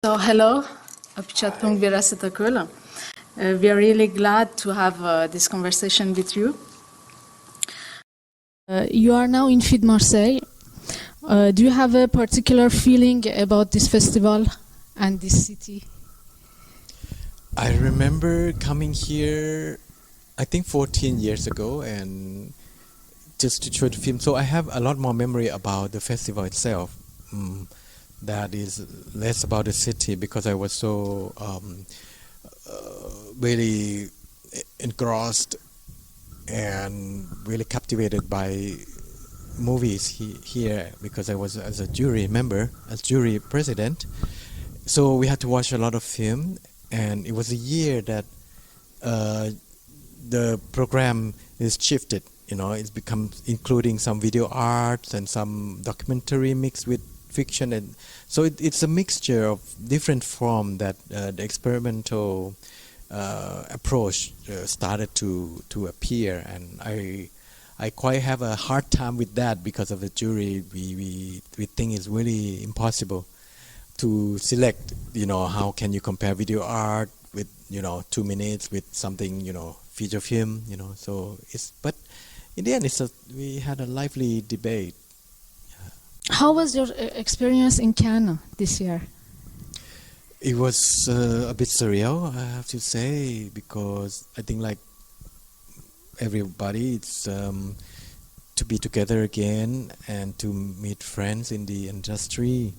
So hello, Apichatpong Weerasethakul. We are really glad to have this conversation with you. You are now in Marseille. Do you have a particular feeling about this festival and this city? I remember coming here, I think 14 years ago, and just to show the film. So I have a lot more memory about the festival itself. That is less about the city, because I was so really engrossed and really captivated by movies here, because I was as a jury member, as jury president. So we had to watch a lot of film, and it was a year that the program is shifted. You know, it's become including some video arts and some documentary mixed with fiction, and so it's a mixture of different form that the experimental approach started to appear, and I quite have a hard time with that, because of the jury. We think it's really impossible to select. You know, how can you compare video art with 2 minutes with something feature film? So but in the end we had a lively debate. How was your experience in Cannes this year? It was a bit surreal, I have to say, because I think, like everybody, it's to be together again and to meet friends in the industry.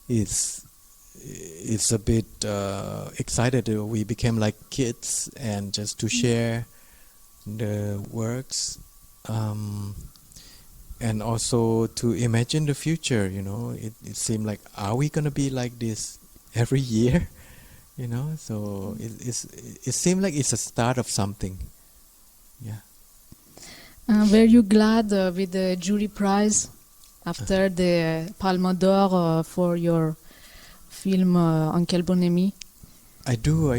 It's a bit excited. We became like kids, and just to share the works. And also to imagine the future, it seemed like, are we going to be like this every year? So it seemed like it's a start of something. Yeah. Were you glad with the jury prize after the Palme d'Or for your film Quelle bonne amie? I do.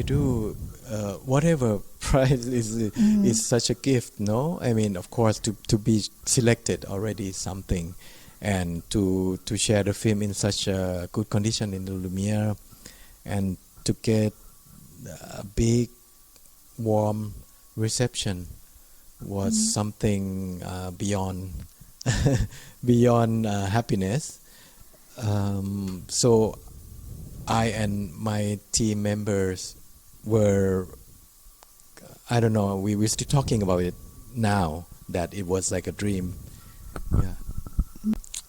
Whatever prize is such a gift, no? I mean, of course, to be selected already is something, and to share the film in such a good condition in the Lumiere, and to get a big, warm reception was something beyond happiness. So I and my team members were, I don't know, we were still talking about it now, that it was like a dream. Yeah.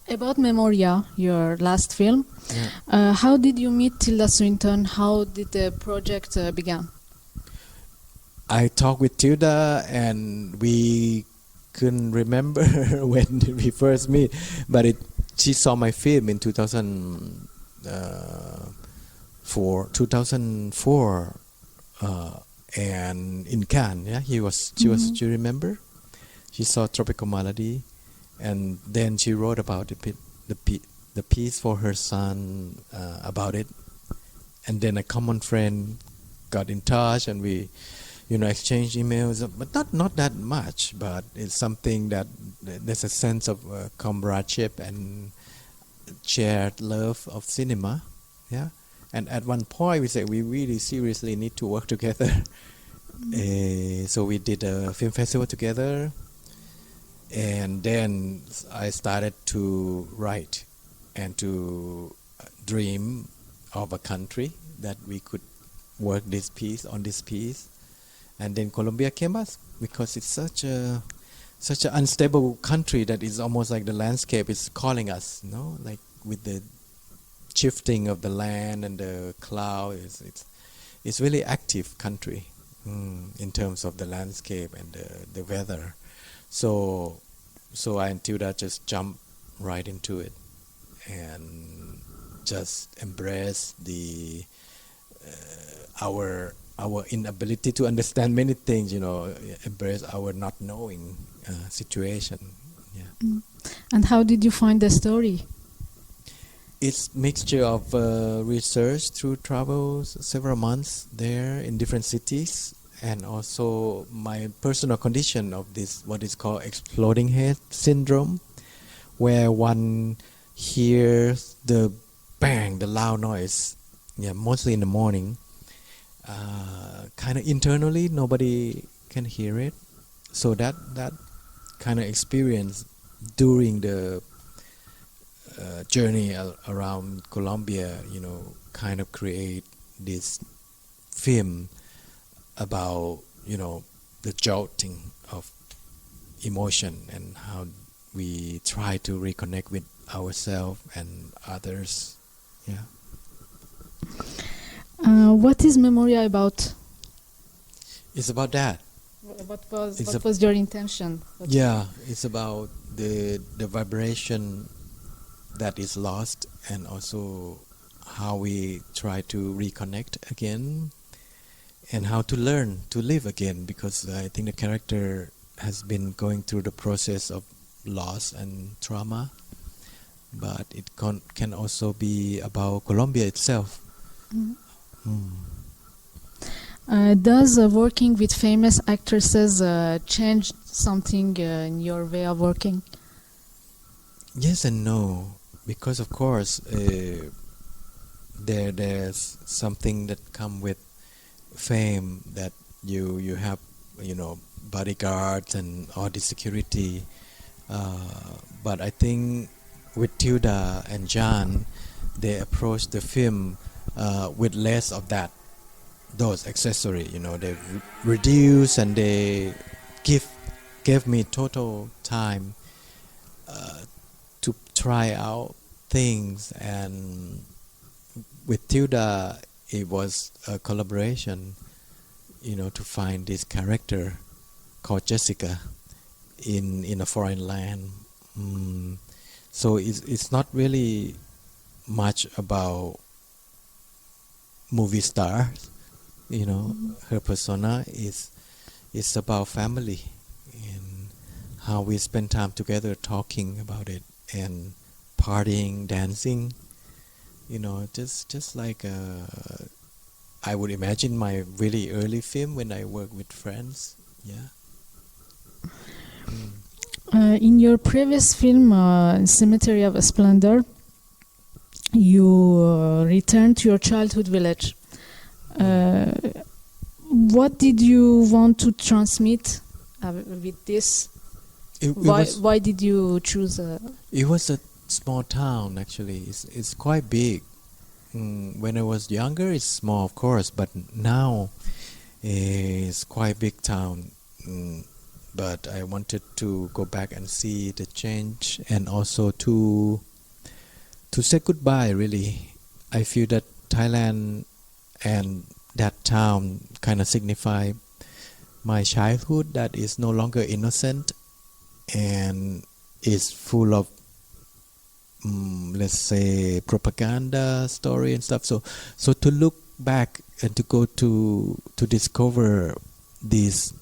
About Memoria, your last film, how did you meet Tilda Swinton? How did the project begin? I talked with Tilda, and we couldn't remember when did we first meet, but she saw my film in 2004, and in Cannes. Yeah, she was. Do you remember? She saw Tropical Malady, and then she wrote about the piece for her son about it, and then a common friend got in touch, and we exchanged emails, but not that much, but it's something that there's a sense of comradeship and shared love of cinema. Yeah. And at one point we said we really seriously need to work together. So we did a film festival together, and then I started to write and to dream of a country that we could work on this piece. And then Colombia came us, because it's such an unstable country that is almost like the landscape is calling us, like with the shifting of the land and the cloud. It's really active country in terms of the landscape and the weather. So I and Tilda just jumped right into it and just embrace our inability to understand many things, embrace our not knowing situation. Yeah. And how did you find the story? It's mixture of research through travels, several months there in different cities, and also my personal condition of this, what is called exploding head syndrome, where one hears the bang, the loud noise mostly in the morning. Kind of internally, nobody can hear it. So that kind of experience during the journey around Colombia, kind of create this film about, the jolting of emotion and how we try to reconnect with ourselves and others. Yeah. What is Memoria about? It's about that. What was your intention? It's about the vibration that is lost, and also how we try to reconnect again, and how to learn to live again, because I think the character has been going through the process of loss and trauma, but it can also be about Colombia itself. Does working with famous actresses change something in your way of working? Yes and no, because of course there's something that come with fame, that you have bodyguards and all the security, but I think with Tilda and John, they approach the film with less of those accessory. They reduce, and they gave me total time to try out things. And with Tilda, it was a collaboration, to find this character called Jessica in a foreign land. So it's not really much about movie stars. Her persona is about family, and how we spend time together talking about it, and partying, dancing. Just like I would imagine my really early film when I work with friends. Yeah. In your previous film, Cemetery of Splendor, you returned to your childhood village. What did you want to transmit with this? Why did you choose? It was a small town, actually. It's quite big. When I was younger, it's small, of course, but now it's quite big town. But I wanted to go back and see the change, and also to say goodbye, really. I feel that Thailand and that town kind of signify my childhood that is no longer innocent and is full of let's say propaganda story and stuff. So to look back and to go to discover this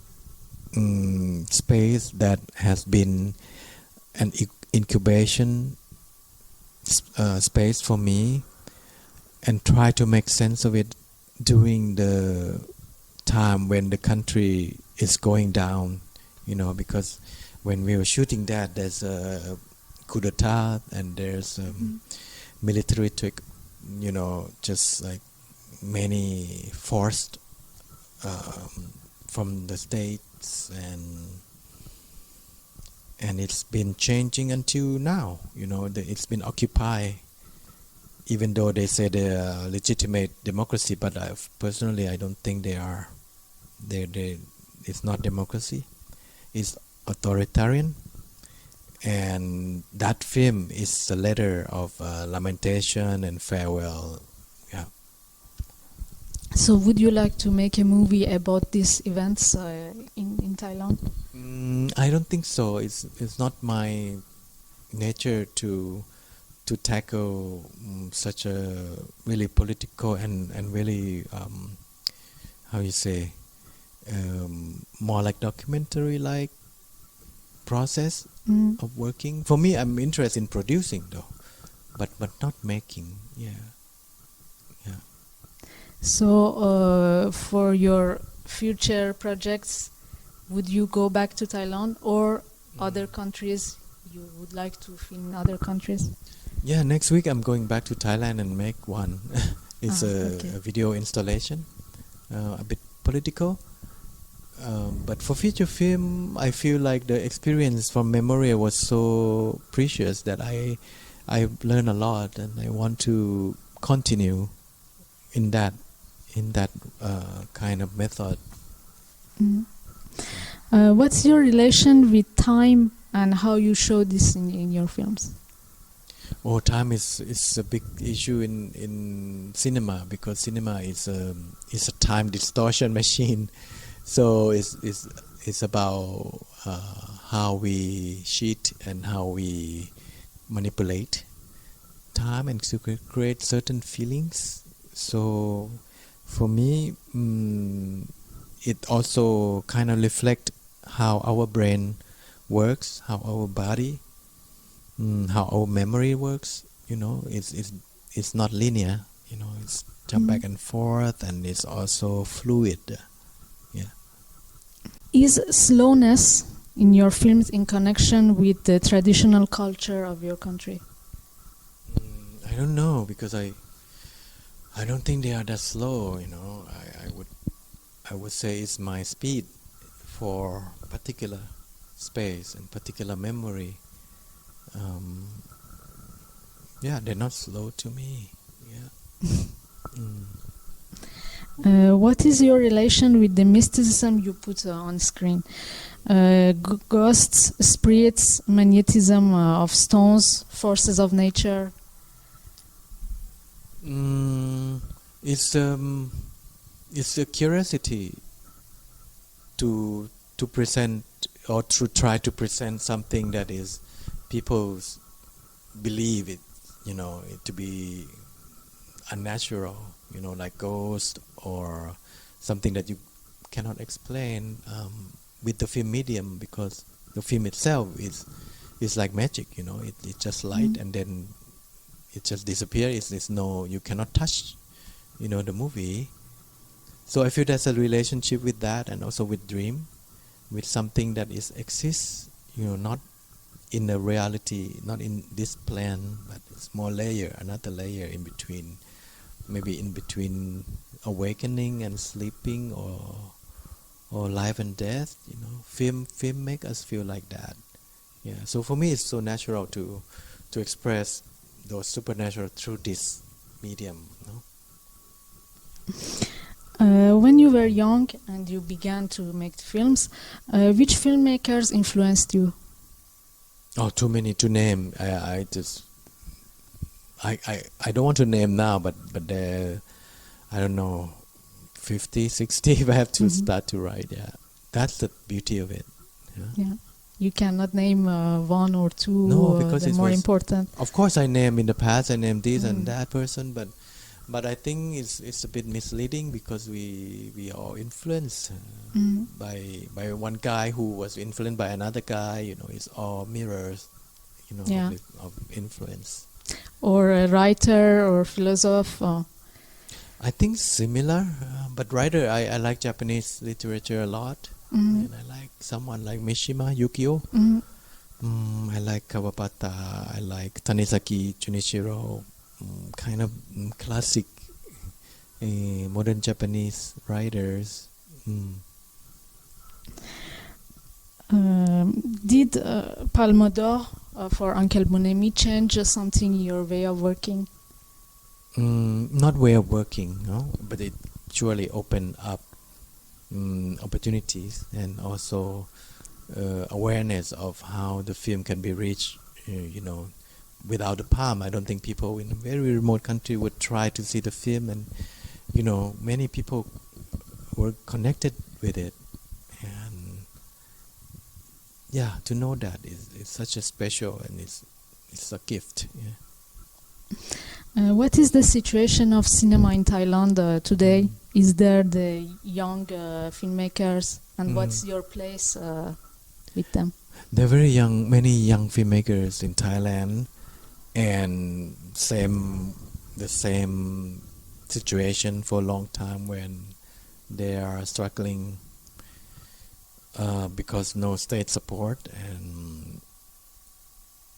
space that has been an incubation space for me, and try to make sense of it during the time when the country is going down, because when we were shooting that, there's a coup d'etat, and there's military trick, just like many forced from the states, and it's been changing until now. It's been occupied, even though they say they're legitimate democracy, but personally I don't think they are. It's not democracy, it's authoritarian. And that film is a letter of lamentation and farewell. Yeah. So would you like to make a movie about these events in Thailand? I don't think so. It's not my nature to tackle such a really political and really how you say more like documentary like process of working. For me, I'm interested in producing though, but not making. Yeah. So for your future projects, would you go back to Thailand or other countries? You would like to film in other countries? Yeah, next week I'm going back to Thailand and make one. It's a video installation, a bit political. But for feature film, I feel like the experience from Memoria was so precious that I learned a lot, and I want to continue in that kind of method. What's your relation with time and how you show this in your films? Oh, time is a big issue in cinema, because cinema is a time distortion machine. So it's about how we cheat and how we manipulate time and to create certain feelings. So for me, it also kind of reflects how our brain works, how our body, how our memory works. It's not linear. It's jump back and forth, and it's also fluid. Is slowness in your films in connection with the traditional culture of your country? I don't know, because I don't think they are that slow. I would say it's my speed for particular space and particular memory. They're not slow to me. What is your relation with the mysticism you put on screen? Ghosts, spirits, magnetism of stones, forces of nature? It's a curiosity to present, or to try to present something that is people's believe it, it to be unnatural, like ghost or something that you cannot explain with the film medium, because the film itself is like magic. It's just light, and then it just disappears. You cannot touch, the movie. So I feel there's a relationship with that, and also with dream, with something that exists, not in the reality, not in this plane, but it's more another layer in between, maybe in between awakening and sleeping, or life and death. Film make us feel like that. So for me, it's so natural to express those supernatural through this medium. When you were young and you began to make films, which filmmakers influenced you? Oh, too many to name. I don't want to name now, but there, I don't know, 50, 60 if I have to start to write. That's the beauty of it. You cannot name one or two. No, because the more important. Of course, I name in the past. I named this and that person, but I think it's a bit misleading, because we are influenced by one guy who was influenced by another guy. It's all mirrors, of influence. Or a writer or philosopher. I think similar, but writer, I like Japanese literature a lot, and I like someone like Mishima Yukio. I like Kawabata. I like Tanizaki Junichiro. Kind of classic modern Japanese writers. Did Palme d'Or for Uncle Bonemi change something in your way of working? Not way of working, no, but it surely opened up opportunities, and also awareness of how the film can be reached. Without the palm, I don't think people in a very remote country would try to see the film, and many people were connected with it, and to know that is such a special, and it's a gift. What is the situation of cinema in Thailand today? Is there the young filmmakers, and what's your place with them? There are many young filmmakers in Thailand, and the same situation for a long time, when they are struggling because no state support,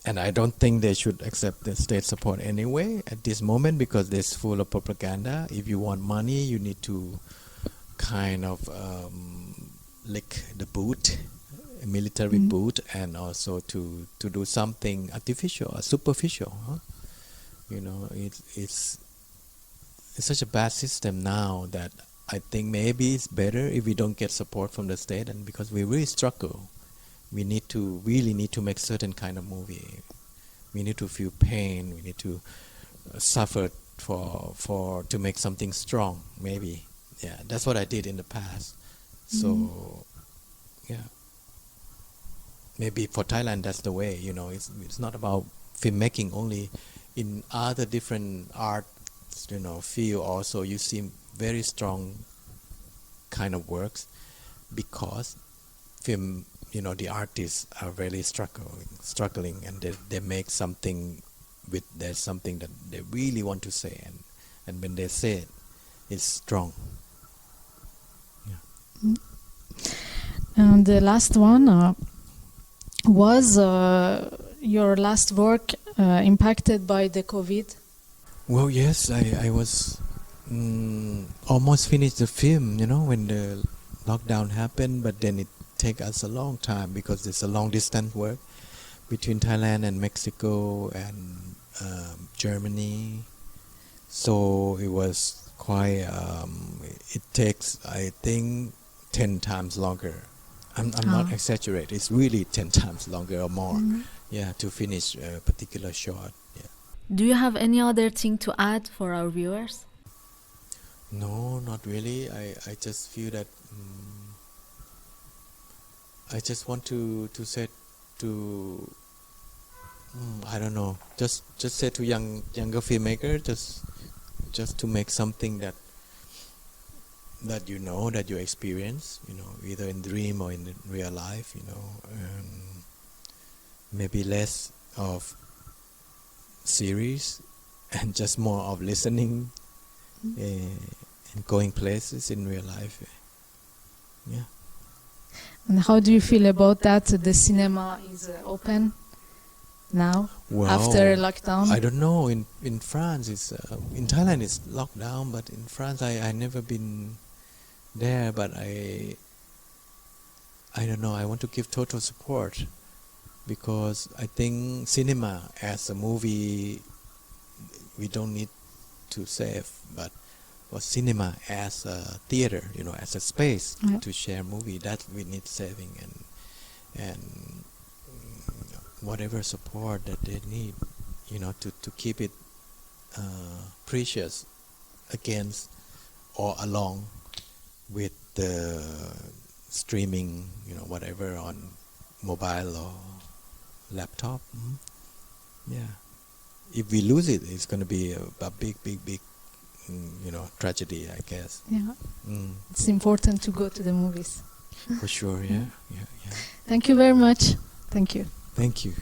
And I don't think they should accept the state support anyway at this moment, because it's full of propaganda. If you want money, you need to kind of lick the boot, military boot, and also to do something artificial, superficial. Huh? You know, it's such a bad system now that I think maybe it's better if we don't get support from the state, and because we really struggle. We really need to make certain kind of movie. We need to feel pain. We need to suffer to make something strong. Maybe, yeah. That's what I did in the past. So, yeah. Maybe for Thailand, that's the way. You know, it's not about filmmaking only. In other different art, you know, field also, you see very strong kind of works, because film. You know, the artists are really struggling, and they make something there's something that they really want to say, and when they say it, it's strong. Yeah. And the last one was your last work impacted by the COVID? Well, yes, I was almost finished the film, you know, when the lockdown happened, but then it take us a long time, because it's a long distance work between Thailand and Mexico and Germany. So it was quite. It takes, I think, 10 times longer. I'm not exaggerating. It's really 10 times longer or more. Yeah, to finish a particular shot. Yeah. Do you have any other thing to add for our viewers? No, not really. I just feel that. I just want to say to I don't know, just say to younger filmmaker, just to make something that you know, that you experience, you know, either in dream or in real life, you know, and maybe less of series and just more of listening and going places in real life. Yeah. And how do you feel about that? The cinema is open now, after lockdown? I don't know. In France, it's in Thailand it's locked down, but in France I never been there. But I don't know. I want to give total support, because I think cinema as a movie we don't need to save, but for cinema as a theater, you know, as a space to share movie, that we need saving, and whatever support that they need, you know, to keep it precious against or along with the streaming, you know, whatever on mobile or laptop. Yeah, if we lose it, it's going to be a big you know, tragedy, I guess. Yeah. It's important to go to the movies. For sure. Yeah. Thank you very much. Thank you. Thank you.